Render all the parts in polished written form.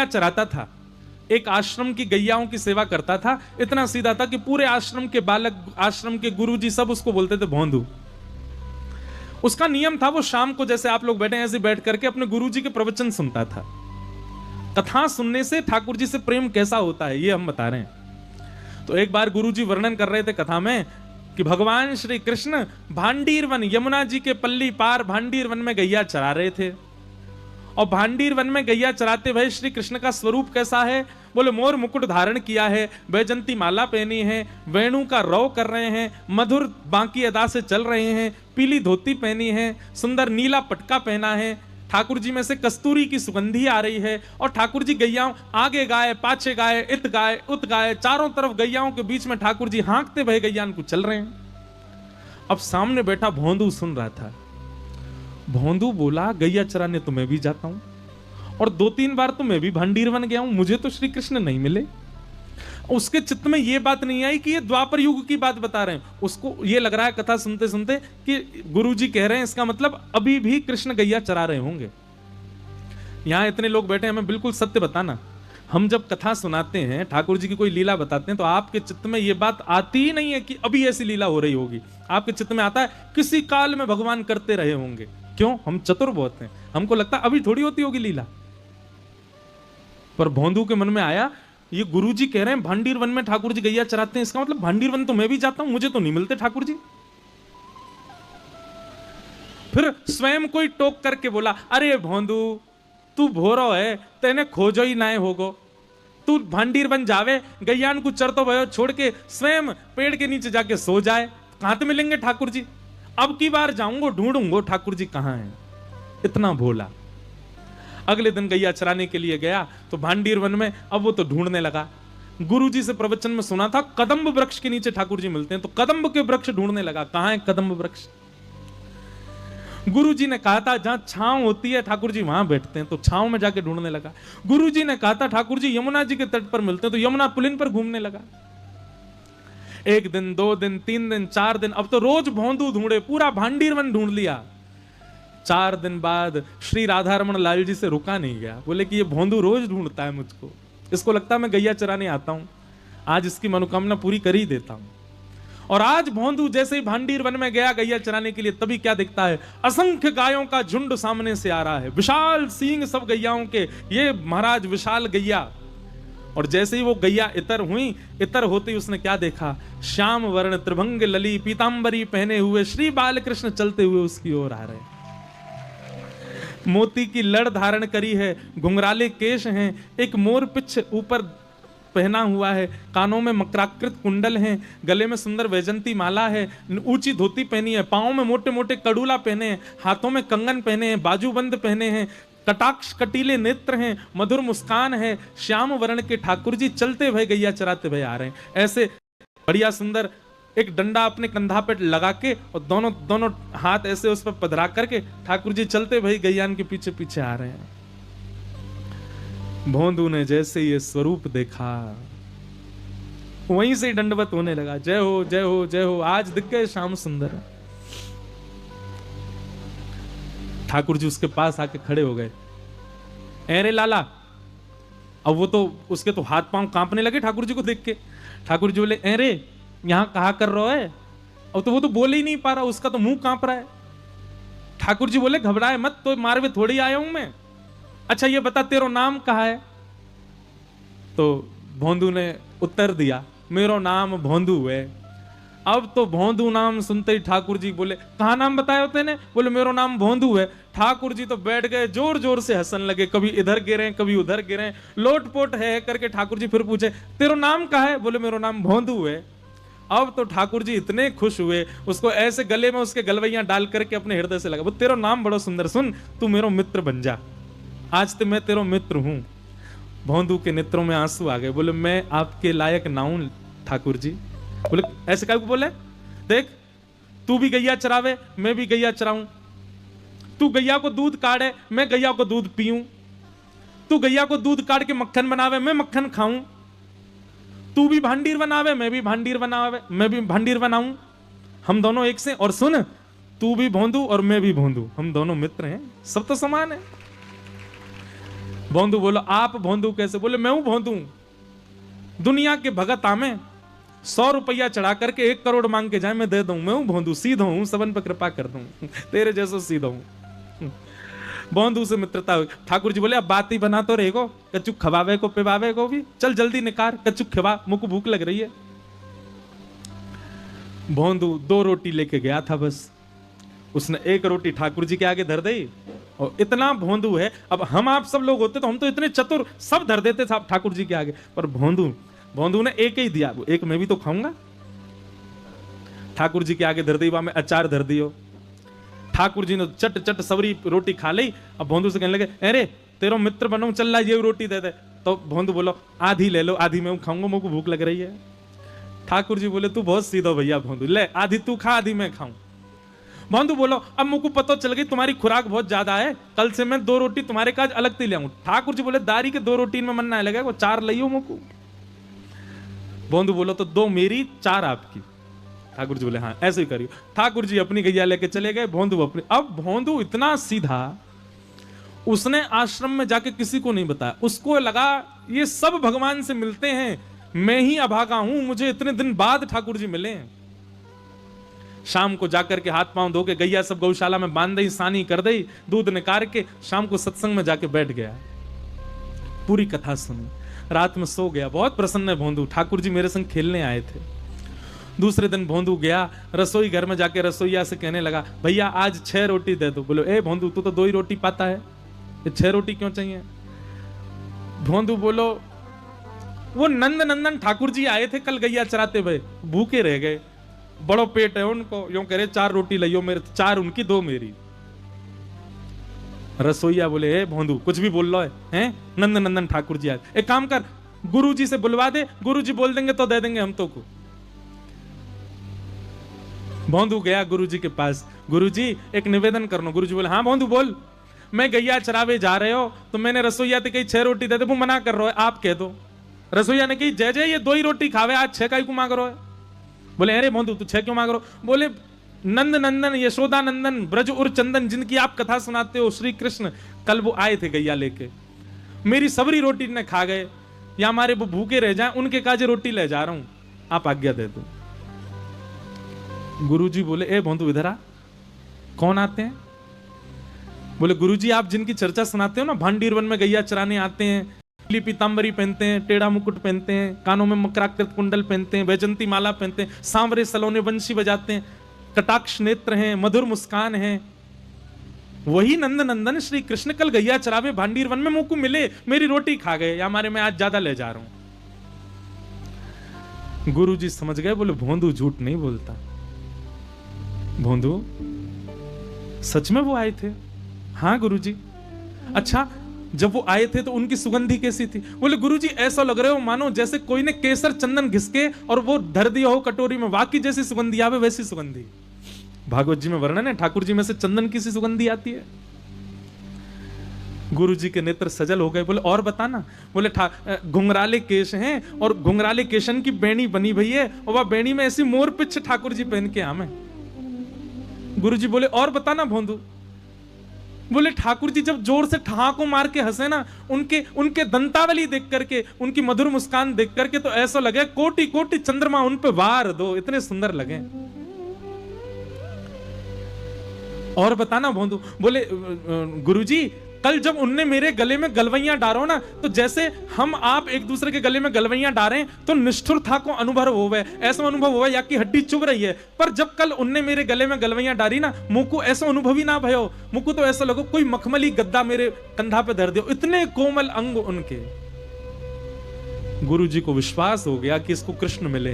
चराता था, एक आश्रम की गैयाओं की सेवा करता था। इतना सीधा था कि पूरे आश्रम के बालक, आश्रम के गुरुजी सब उसको बोलते थे भोंदू। उसका नियम था, वो शाम को जैसे आप लोग बैठे ऐसे बैठ करके अपने गुरुजी के प्रवचन सुनता था। कथा सुनने से ठाकुर जी से प्रेम कैसा होता है ये हम बता रहे हैं। तो एक बार गुरुजी वर्णन कर रहे थे कथा में कि भगवान श्री कृष्ण भांडीर वन, यमुना जी के पल्ली पार भांडीर वन में गैया चरा रहे थे। और भांडीर वन में गैया चराते हुए श्री कृष्ण का स्वरूप कैसा है? बोले मोर मुकुट धारण किया है, बैजंती माला पहनी है, वेणु का रव कर रहे हैं, मधुर बांकी अदा से चल रहे हैं, पीली धोती पहनी है, सुंदर नीला पटका पहना है, ठाकुर जी में से कस्तूरी की सुगंधी आ रही है। और ठाकुर जी गैयाओं आगे गाय, पाछे गाय, इत गाय, उत गाय, चारों तरफ गैयाओं के बीच में ठाकुर जी हाँकते भय गैयान को चल रहे हैं। अब सामने बैठा भोंदू सुन रहा था। भोंदू बोला गैया चराने तो मैं भी जाता हूं, और 2-3 बार तो मैं भी भांडीर बन गया हूं, मुझे तो श्री कृष्ण नहीं मिले। उसके चित्त में यह बात नहीं आई कि ये द्वापर युग की बात बता रहे हैं। उसको ये लग रहा है कथा सुनते सुनते कि गुरुजी कह रहे हैं, इसका मतलब अभी भी कृष्ण गैया चरा रहे होंगे। यहां इतने लोग बैठे हैं, हमें बिल्कुल सत्य बताना। हम जब कथा सुनाते हैं, ठाकुर जी की कोई लीला बताते हैं, तो आपके चित्त में यह बात आती ही नहीं है कि अभी ऐसी लीला हो रही होगी। आपके चित्त में आता है किसी काल में भगवान करते रहे होंगे। क्यों? हम चतुर बहुत हैं, हमको लगता है अभी थोड़ी होती होगी लीला। पर भोंदू के मन में आया, ये गुरुजी कह रहे हैं भांडीर वन में ठाकुर जी गैया चराते हैं, इसका मतलब भांडीर वन तो मैं भी जाता हूं, मुझे तो नहीं मिलते ठाकुर जी। फिर स्वयं कोई टोक करके बोला, अरे भोंदू तू भोरो है, तेने खोजो ही ना होगो, तू भांडीर बन जावे, गैयान को चरतो भयो छोड़ के स्वयं पेड़ के नीचे जाके सो जाए, कहां तो मिलेंगे ठाकुर जी। अब की बार जाऊंगा ढूंढूंगा ठाकुर जी कहां हैं। इतना भोला। अगले दिन गैया चराने के लिए गया तो भांडीर वन में, अब वो तो ढूंढने लगा। गुरुजी से प्रवचन में सुना था कदम्ब वृक्ष के नीचे ठाकुर जी मिलते हैं, तो कदम्ब के वृक्ष ढूंढने लगा, कहां है कदम्ब वृक्ष। गुरुजी ने कहा था जहां छांव होती है ठाकुर जी वहां बैठते हैं, तो छांव में जाके ढूंढने लगा। गुरुजी ने कहा था ठाकुर जी यमुना जी के तट पर मिलते हैं, तो यमुना पुलिन पर घूमने लगा। 1 दिन 2 दिन 3 दिन 4 दिन, अब तो रोज भोंदू ढूंढे, पूरा भांडीर वन ढूंढ लिया। 4 दिन बाद श्री राधा रमन लाल जी से रुका नहीं गया, बोले कि ये भोंदू रोज ढूंढता है मुझको, इसको लगता है मैं गैया चराने आता हूं, आज इसकी मनोकामना पूरी कर ही देता हूं। और आज भोंदू जैसे ही भांडीर वन में गया गैया चराने के लिए, तभी क्या दिखता है? असंख्य गायों का झुंड सामने से आ रहा है, विशाल सींग सब गैयाओं के, ये महाराज विशाल गैया। और जैसे ही वो गैया इतर हुई, इतर होते ही उसने क्या देखा? श्याम वर्ण त्रिभंग लली पीतांबरी पहने हुए श्री बालकृष्ण चलते हुए उसकी ओर आ रहे। मोती की लड़ धारण करी है, घुंघराले केश हैं, एक मोर पिछ ऊपर पहना हुआ है, कानों में मकराकृत कुंडल हैं, गले में सुंदर वैजंती माला है, ऊंची धोती पहनी है, पांवों में मोटे मोटे कड़ूला पहने हैं, हाथों में कंगन पहने हैं, बाजूबंद पहने हैं, कटाक्ष कटीले नेत्र हैं, मधुर मुस्कान है। श्याम वर्ण के ठाकुर जी चलते भय गैया चराते भय आ रहे हैं। ऐसे बढ़िया सुंदर एक डंडा अपने कंधा पे लगा के और दोनों हाथ ऐसे उस पर पधरा करके ठाकुर जी चलते भई गैयान के पीछे पीछे आ रहे हैं। भोंदू ने जैसे ये स्वरूप देखा, वहीं से दंडवत होने लगा, जय हो जय हो जय हो, आज दिख गए श्याम सुंदर। ठाकुर जी उसके पास आके खड़े हो गए, अरे लाला। अब वो तो उसके तो हाथ पांव कांपने लगे ठाकुर जी को देख के। ठाकुर जी बोले, अरे यहां कहा कर रहा है? अब तो वो तो बोल ही नहीं पा रहा, उसका तो मुंह कांप रहा है। ठाकुर जी बोले, घबराए मत, तो मारवे थोड़ी आया हूं मैं। अच्छा ये बता तेरा नाम कहा है? तो भोंदू ने उत्तर दिया, मेरो नाम भोंदू है। अब तो भोंदू नाम सुनते ही ठाकुर जी बोले, कहा नाम बताया होते ने? बोले मेरो नाम भोंदू है। ठाकुर जी तो बैठ गए, जोर जोर से हंसन लगे, कभी इधर गिरे कभी उधर गिरे, लोटपोट है करके। ठाकुर जी फिर पूछे, तेरा नाम कहा है? बोले मेरो नाम भोंदू है। अब तो ठाकुर जी इतने खुश हुए, उसको ऐसे गले में उसके गलवैया डाल करके अपने हृदय से लगा, वो तेरा नाम बड़ा सुंदर, सुन तू मेरो मित्र बन जा, आज तो मैं तेरा मित्र हूं। भोंदू के नेत्रों में आंसू आ गए, बोले मैं आपके लायक ना हूं ठाकुर जी। बोले ऐसे क्या बोले? देख तू भी गैया चरावे, मैं भी गैया चराऊं, तू गैया को दूध काटे, मैं गैया को दूध पीऊं, तू गैया को दूध काट के मक्खन बनावे, मैं मक्खन खाऊं, तू भी भांडीर बनावे, मैं भी भांडीर बनाऊं, हम दोनों एक से। और सुन, तू भी भोंदू और मैं भी भोंदू, हम दोनों मित्र हैं, सब तो समान है। भोंदू बोलो आप भोंदू कैसे? बोले मैं हूं भोंदू, दुनिया के भगत आमे 100 रुपया चढ़ा करके 1 करोड़ मांग के जाए मैं दे दूं। मैं हूं भोंदू, सीधा हूं, सबन पर कृपा कर दूं, तेरे जैसो सीधा हूं। भोंदू से मित्रता हुई। ठाकुर जी बोले अब बात ही बना तो रहेगो, कच्चू खवावे को पिवावे को भी, चल जल्दी निकार कच्चू खवा, मुझको भूख लग रही है। भोंदू 2 रोटी लेके गया था बस, उसने 1 रोटी ठाकुर जी के आगे धर दी। और इतना भोंदू है, अब हम आप सब लोग होते तो हम तो इतने चतुर सब धर देते साहब ठाकुर जी के आगे, पर भोंदू ने 1 ही दिया, 1 मैं भी तो खाऊंगा। ठाकुर जी के आगे धर दी, वहां में अचार धर दियो। ठाकुर जी ने चट चट सबरी रोटी खा ली। अब भोंदू से कहने लगे अरे तेरो मित्र बनूं, चल ला ये रोटी दे दे। तो भोंदू बोलो आधी ले लो, आधी मैं खाऊंगा, मुझको भूख लग रही है। ठाकुर जी बोले तू बहुत सीधा भैया भोंदू, ले आधी तू खा आधी मैं खाऊं। भोंदू बोलो अब मुझको पता चल गई तुम्हारी खुराक बहुत ज्यादा है, कल से मैं 2 रोटी तुम्हारे काज अलग से ले आऊं। ठाकुर जी बोले दारी के 2 रोटी में मन ना लगे, वो 4 लियो मुझको। भोंदू बोलो तो 2 मेरी 4 आपकी। ठाकुर जी बोले हाँ ऐसे ही करियो। ठाकुर जी अपनी गैया लेके चले गए, भोंदू अपनी। अब भोंदू इतना सीधा, उसने आश्रम में जाके किसी को नहीं बताया। उसको लगा ये सब भगवान से मिलते हैं, मैं ही अभागा हूं, मुझे इतने दिन बाद ठाकुर जी मिले। शाम को जाकर के हाथ पांव धो के गैया सब गौशाला में बांध दी, सानी कर दी, दूध निकाल के शाम को सत्संग में जाके बैठ गया, पूरी कथा सुनी, रात में सो गया। बहुत प्रसन्न है भोंदू, ठाकुर जी मेरे संग खेलने आए थे। दूसरे दिन भोंदू गया रसोई घर में, जाके रसोईया से कहने लगा भैया आज 6 रोटी दे दो। बोलो ए भोंदू तू तो 2 ही रोटी पाता है, ये 6 रोटी क्यों चाहिए? भोंदू बोलो वो नंद नंदन ठाकुर जी आए थे कल गैया चराते हुए, भूखे रह गए, बड़ो पेट है उनको, यूं कह रहे 4 रोटी लियो, मेरे 4 उनकी 2 मेरी। रसोईया बोले ए भोंदू कुछ भी बोल लो है, नंद नंदन ठाकुर जी आए, एक काम कर गुरु जी से बुलवा दे, गुरु जी बोल देंगे तो दे देंगे हम तो को। भोंदू गया गुरु जी के पास, गुरु जी एक निवेदन करना। गुरु जी बोले हाँ भोंदू बोल। मैं गैया चरावे जा रहे हो तो मैंने रसोईया से कही 6 रोटी दे दे, वो मना कर रहा है, आप कह दो। रसोईया ने कही जय जय ये 2 ही रोटी खावे, आज 6 का क्यों मांग रहे हो? बोले अरे भोंदू तू 6 क्यों मांग रहे हो? बोले नंद नंदन यशोदा नंदन ब्रज उर चंदन जिनकी आप कथा सुनाते हो श्री कृष्ण, कल वो आए थे गैया लेके, मेरी सबरी रोटी ने खा गए, या हमारे वो भूखे रह जाए, उनके काजे रोटी ले जा रहा हूं, आप आज्ञा दे दो। गुरुजी बोले ए भोंदू इधर आ। कौन आते हैं? बोले गुरुजी आप जिनकी चर्चा सुनाते हो ना, भांडीर वन में गैया चराने आते हैं, पीली पीतांबरी पहनते हैं, टेढ़ा मुकुट पहनते हैं, कानों में मकराकृत कुंडल पहनते हैं, वैजंती माला पहनते हैं, सांवरे सलोने बंशी बजाते हैं, कटाक्ष नेत्र हैं, मधुर मुस्कान है, वही नंद नंदन श्री कृष्ण कल गैया चरावे भांडीर वन में मुझको मिले, मेरी रोटी खा गए, या हमारे मैं आज ज्यादा ले जा रहा हूं। गुरुजी समझ गए, बोले भोंदू झूठ नहीं बोलता, भोंदू सच में वो आए थे? हाँ गुरुजी। अच्छा जब वो आए थे तो उनकी सुगंधी कैसी थी? बोले गुरुजी ऐसा लग रहे हो मानो जैसे कोई ने केसर चंदन घिसके और वो धर दिया हो कटोरी में, वाकई जैसी सुगंधी आवे वैसी सुगंधी। भागवत जी में वर्णन है ठाकुर जी में से चंदन की सी सुगंधी आती है। गुरुजी के नेत्र सजल हो गए, बोले और बताना। बोले घुंघराले केश हैं और घुंघराले केशन की बेणी बनी भई है, और वह बेणी में ऐसी मोर पिछ ठाकुर जी पहन के आमे। गुरुजी बोले और बताना भोंदू। बोले ठाकुर जी जब जोर से ठहाको मार के हंसे ना, उनके दंतावली देख करके, उनकी मधुर मुस्कान देख करके तो ऐसा लगे कोटि कोटि चंद्रमा उन पे वार दो, इतने सुंदर लगे। और बताना भोंदू। बोले गुरुजी कल जब उनने मेरे गले में गलवैया डारो ना, तो जैसे हम आप एक दूसरे के गले में गलवैया डारें तो निष्ठुर था को अनुभव होवे, ऐसा अनुभव हुआ या कि हड्डी चुभ रही है, पर जब कल उनने मेरे गले में गलवैया डारी ना, मुझको ऐसा अनुभव ही ना भयो, मुझको तो ऐसा लगो कोई मखमली गद्दा मेरे कंधा पे धर दियो, इतने कोमल अंग उनके। गुरुजी को विश्वास हो गया कि इसको कृष्ण मिले।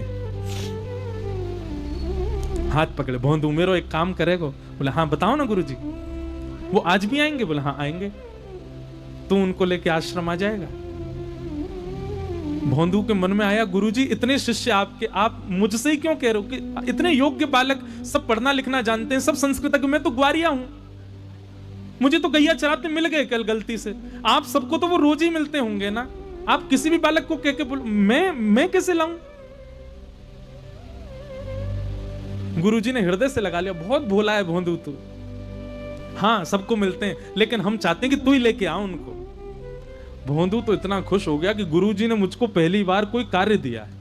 हाथ पकड़े, भोंदू मेरो एक काम करेगो? बोले हाँ बताओ ना गुरुजी। वो आज भी आएंगे? बोले हाँ आएंगे। तू उनको लेके आश्रम आ जाएगा? भोंदू के मन में आया गुरुजी इतने शिष्य आपके, आप मुझसे ही क्यों कह रहे हो कि इतने योग्य बालक, सब पढ़ना लिखना जानते हैं, सब संस्कृत, मैं तो ग्वारिया हूं, मुझे तो गैया चराते मिल गए कल गलती से, आप सबको तो वो रोज ही मिलते होंगे ना, आप किसी भी बालक को कह के बोलो मैं कैसे लाऊं? गुरुजी ने हृदय से लगा लिया, बहुत भोला है भोंदू तू, हाँ सबको मिलते हैं, लेकिन हम चाहते हैं कि तू ही लेके आ उनको। भोंदू तो इतना खुश हो गया कि गुरुजी ने मुझको पहली बार कोई कार्य दिया है।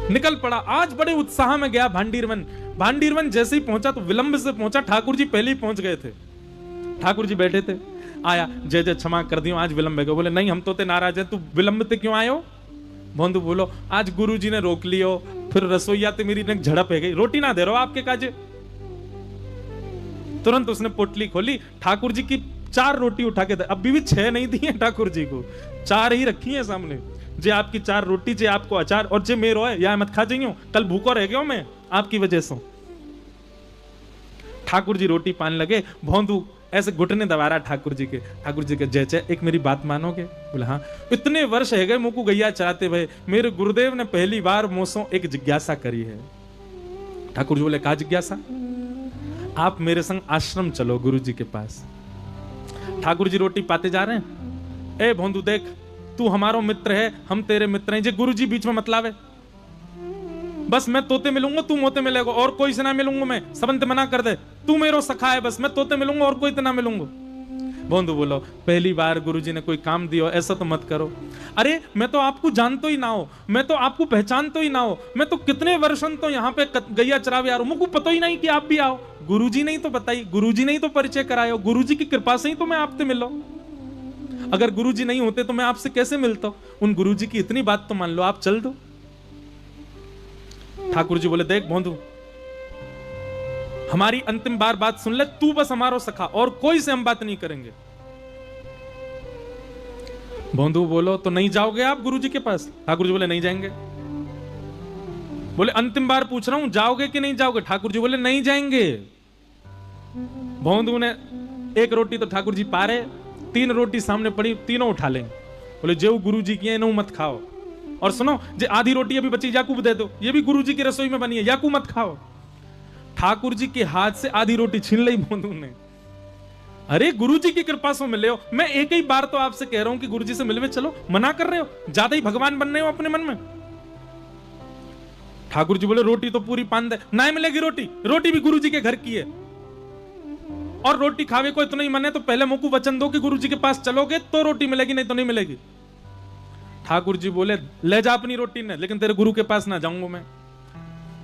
निकल पड़ा, आज बड़े उत्साह में गया भांडीरवन। भांडीरवन जैसे ही पहुंचा तो विलंब से पहुंचा, ठाकुर जी पहले ही पहुंच गए थे। ठाकुर जी बैठे थे, आया, जय जय क्षमा कर दियो, आज विलंब है। बोले नहीं, हम तो ते नाराज है, तू विलंब ते क्यों आयो? भोंदू बोलो, आज गुरुजी ने रोक लियो, फिर रसोईया ते मेरी झड़प है गई, रोटी ना दे रहो आपके काजे। तुरंत उसने पोटली खोली, ठाकुर जी की 4 रोटी उठा के, अभी भी 6 नहीं दी है ठाकुर जी को, 4 ही रखी है सामने। जे आपकी 4 रोटी, जे आपको अचार, और जे मेरो है या मत खा जाइयो, कल भूखो रह गयो मैं आपकी वजह से। ठाकुर जी रोटी पान लगे, भोंदू ऐसे घुटने दबा रहा ठाकुर जी के। ठाकुर जी के, जय जय, एक मेरी बात मानोगे? बोले हाँ। इतने वर्ष है गए मुझको गैया चराते हुए, मेरे गुरुदेव ने पहली बार मुझसे एक जिज्ञासा करी है। ठाकुर जी बोले, का जिज्ञासा? आप मेरे संग आश्रम चलो गुरु जी के पास। ठाकुर जी रोटी पाते जा रहे हैं, ए भोंदू देख, तू हमारो मित्र है, हम तेरे मित्र हैं, जे गुरु जी बीच में मतलब है। बस मैं तोते मिलूंगा, तू मोते मिलेगा, और कोई से ना मिलूंगा मैं, सबंत मना कर दे, तू मेरो सखा है, बस मैं तोते मिलूंगा और कोई तो ना मिलूंगा। भोंदू बोलो, पहली बार गुरुजी ने कोई काम दियो, ऐसा तो मत करो। अरे मैं तो आपको जानतो ही ना हो, मैं तो आपको पहचानतो ही ना हो, मैं तो कितने वर्षों तो यहाँ पे गैया चरावे आ रहा हूं, मुझको पता ही नहीं कि आप भी आओ। गुरुजी ने ही तो बताई, गुरुजी ने ही तो परिचय करायो, गुरुजी की कृपा से ही तो मैं आपसे मिलो। अगर गुरुजी नहीं होते तो मैं आपसे कैसे मिलता? उन गुरुजी की इतनी बात तो मान लो, आप चल दो। ठाकुर जी बोले, देख भोंदू, हमारी अंतिम बार बात सुन ले, तू बस हमारो सखा, और कोई से हम बात नहीं करेंगे। भोंदू बोलो, तो नहीं जाओगे आप गुरुजी के पास? ठाकुर जी बोले, नहीं जाएंगे। बोले, अंतिम बार पूछ रहा हूं, जाओगे कि नहीं जाओगे? ठाकुर जी बोले, नहीं जाएंगे। भोंदू ने 1 रोटी तो ठाकुर जी पा रहे, 3 रोटी सामने पड़ी, तीनों उठा लेंगे। बोले, जो गुरु जी की है इन्हों मत खाओ, और सुनो, जो आधी रोटी अभी बची याकूब दे दो, ये भी गुरु जी की रसोई में बनी है, याकूब मत खाओ। ठाकुर जी के हाथ से आधी रोटी छीन ली भोंदू ने। अरे गुरु जी की कृपा से मिले हो, मैं एक ही बार तो आपसे कह रहा हूं कि गुरु जी से मिलवे चलो, मना कर रहे हो, ज्यादा ही भगवान बन रहे हो अपने मन में। ठाकुर जी बोले, रोटी तो पूरी पान दे, ना मिलेगी रोटी, रोटी भी गुरु जी के घर की है, और रोटी खावे को इतना ही मन है तो पहले मुझको वचन दो कि गुरु जी के पास चलोगे तो रोटी मिलेगी, नहीं तो नहीं मिलेगी। ठाकुर जी बोले, ले जा अपनी रोटी ने, लेकिन तेरे गुरु के पास ना जाऊंगा मैं।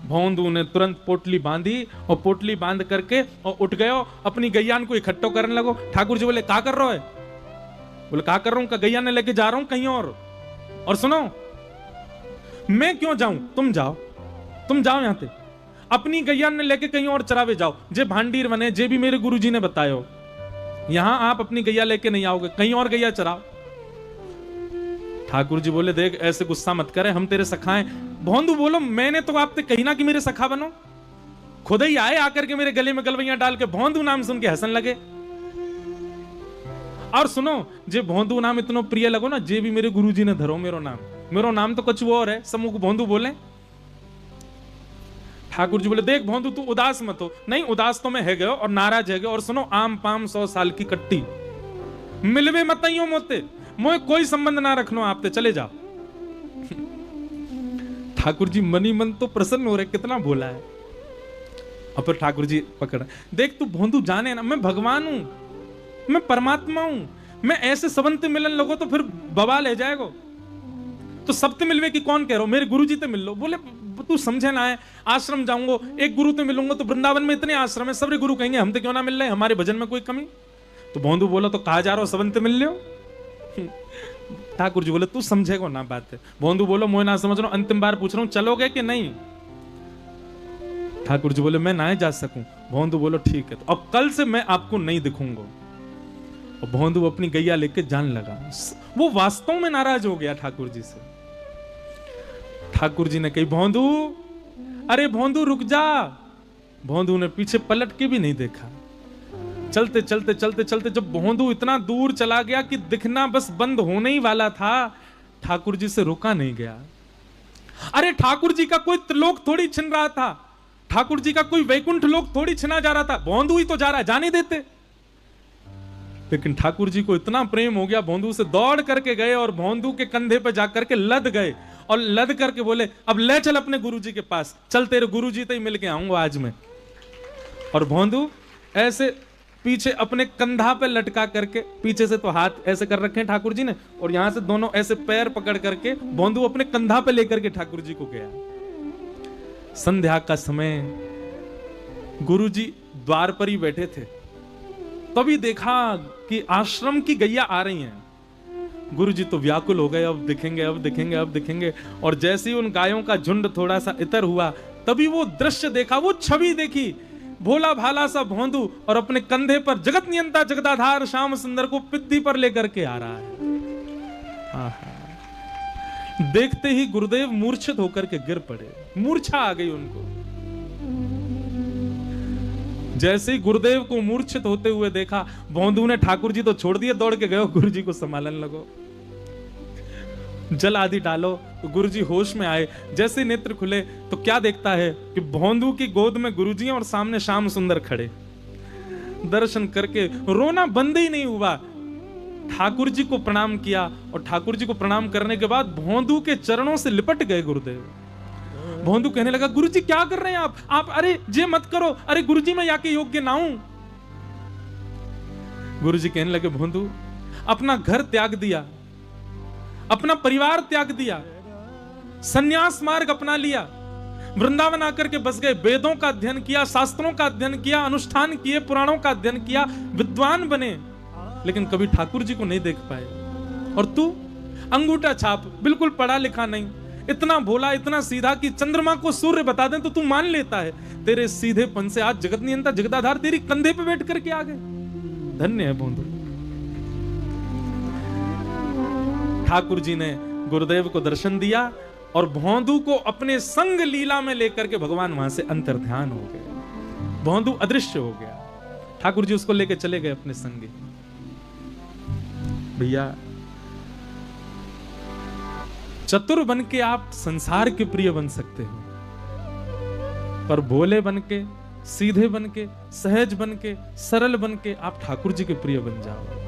भोंदू ने तुरंत पोटली बांधी, और पोटली बांध करके और उठ गयो, अपनी गैयान को इकट्ठो करने लगो। ठाकुर जी बोले, क्या कर रहा है? बोले, क्या कर रहा हूं? गैया ने लेके जा रहा हूं कहीं और सुनो, मैं क्यों जाऊं, तुम जाओ, तुम जाओ यहां से, अपनी गैया ने लेके कहीं और चरावे जाओ, जे भांडीर बने, जे भी मेरे गुरुजी ने बतायो, यहां आप अपनी गैया लेके नहीं आओगे, कहीं और गैया चराओ। ठाकुर जी बोले, देख ऐसे गुस्सा मत करे, हम तेरे सखा हैं। भोंदू बोलो, मैंने तो आपसे कही ना कि मेरे सखा बनो, खुद ही आए, आकर के मेरे गले में गलवैयां डाल के भोंदू नाम सुन के हंसन लगे। और सुनो, जे भोंदू नाम इतना प्रिय लगो ना, जे भी मेरे गुरुजी ने धरो मेरो नाम तो कुछ और है, समूह को भोंदू बोले। ठाकुर जी बोले, देख भोंदू तू उदास मत हो। नहीं, उदास तो मैं है गयो और नाराज है गयो, और सुनो, आम पाम 100 साल की कट्टी, मिलवे मत आइयो मोते, मोए कोई संबंध ना रखनो आपते, चले जाओ। ठाकुर जी मनी मन तो प्रसन्न हो रहे, कितना बोला है। और फिर ठाकुर जी पकड़, देख तू भोंदू जाने ना, मैं भगवान हूं, मैं परमात्मा हूं, मैं ऐसे सबंत मिलन लगो तो फिर बवाल ले जाएगा। तो सबते मिलवे की कौन कह रहा हो, मेरे गुरु जी ते मिल लो। बोले, तू समझे ना है, आश्रम जाऊंगा, एक गुरु ते मिलूंगा तो वृंदावन में इतने आश्रम है, सबरे गुरु कहेंगे हम तो क्यों ना मिल रहे, हमारे भजन में कोई कमी। तो भोंदू बोला, तो कहा जा रहा हो सबंत मिल लो। ठाकुर जी बोले, तू समझेगा ना बात है। भोंदू बोलो, मैं ना समझ रहा हूं, अंतिम बार पूछ रहा हूं, चलोगे कि नहीं? ठाकुर जी बोले, मैं ना जा सकूं। भोंदू बोलो, ठीक है, तो अब कल से मैं आपको नहीं दिखूंगा। और भोंदू अपनी गैया लेके जान लगा। वो वास्तव में नाराज हो गया ठाकुर जी से। ठाकुर जी ने कही, भोंदू, अरे भोंदू रुक जा। भोंदू ने पीछे पलट के भी नहीं देखा। चलते चलते चलते चलते जब भोंदू इतना दूर चला गया कि दिखना बस बंद होने ही वाला था, ठाकुर जी से रुका नहीं गया। अरे ठाकुर जी का कोई त्रिलोक थोड़ी छिन रहा था, ठाकुर जी का कोई वैकुंठ लोक थोड़ी छिना जा रहा था, भोंदू ही तो जा रहा है, जाने देते। लेकिन ठाकुर जी को इतना प्रेम हो गया, भोंदू से दौड़ करके गए और भोंदू के कंधे पे जाकर के लद गए, और लद करके बोले, अब ले चल अपने गुरुजी के पास, चल तेरे गुरुजी तो ही मिल के आऊंगा आज मैं। और भोंदू ऐसे पीछे अपने कंधा पे लटका करके, पीछे से तो हाथ ऐसे कर रखे हैं ठाकुर जी ने, और यहां से दोनों ऐसे पैर पकड़ करके भोंदू अपने कंधा पे लेकर के ठाकुर जी को गया। संध्या का समय गुरु जी द्वार पर ही बैठे थे, तभी देखा कि आश्रम की गैया आ रही हैं। गुरु जी तो व्याकुल हो गए, अब दिखेंगे, अब दिखेंगे, अब दिखेंगे। और जैसे ही उन गायों का झुंड थोड़ा सा इतर हुआ, तभी वो दृश्य देखा, वो छवि देखी, भोला भाला सा भोंदू और अपने कंधे पर जगत नियंता जगदाधार श्याम सुंदर को पिद्दी पर लेकर के आ रहा है। आहा। देखते ही गुरुदेव मूर्छित होकर के गिर पड़े, मूर्छा आ गई उनको। जैसे ही गुरुदेव को मूर्छित होते हुए देखा, भोंदू ने ठाकुर जी तो छोड़ दिए, दौड़ के गए गुरु जी को संभालने लगो, जल आदि डालो। तो गुरु जी होश में आए, जैसे नेत्र खुले तो क्या देखता है कि भोंदू की गोद में गुरु जी और सामने श्याम सुंदर खड़े। दर्शन करके रोना बंद ही नहीं हुआ, ठाकुर जी को प्रणाम किया, और ठाकुर जी को प्रणाम करने के बाद भोंदू के चरणों से लिपट गए गुरुदेव। भोंदू कहने लगा, गुरु जी क्या कर रहे हैं आप? अरे जे मत करो, अरे गुरु जी मैं याके योग्य ना हूं। गुरु जी कहने लगे, भोंदू अपना घर त्याग दिया, अपना परिवार त्याग दिया, सन्यास मार्ग अपना लिया, वृंदावन आकर के बस गए, वेदों का अध्ययन किया, शास्त्रों का अध्ययन किया, अनुष्ठान किए, पुराणों का अध्ययन किया, विद्वान बने, लेकिन कभी ठाकुर जी को नहीं देख पाए। और तू अंगूठा छाप, बिल्कुल पढ़ा लिखा नहीं, इतना भोला, इतना सीधा कि चंद्रमा को सूर्य बता दें तो तू मान लेता है। तेरे सीधेपन से आज जगत नियंता जगदाधार तेरी कंधे पे बैठ करके आ गए। धन्य है भोंदू। ठाकुर जी ने गुरुदेव को दर्शन दिया और भोंदू को अपने संग लीला में लेकर के भगवान वहां से अंतर्ध्यान हो गए, भोंदू अदृश्य हो गया। ठाकुर जी उसको लेके चले गए अपने संगी। भैया चतुर बन के आप संसार के प्रिय बन सकते हो, पर भोले बन के, सीधे बन के, सहज बन के, सरल बन के आप ठाकुर जी के प्रिय बन जाओ।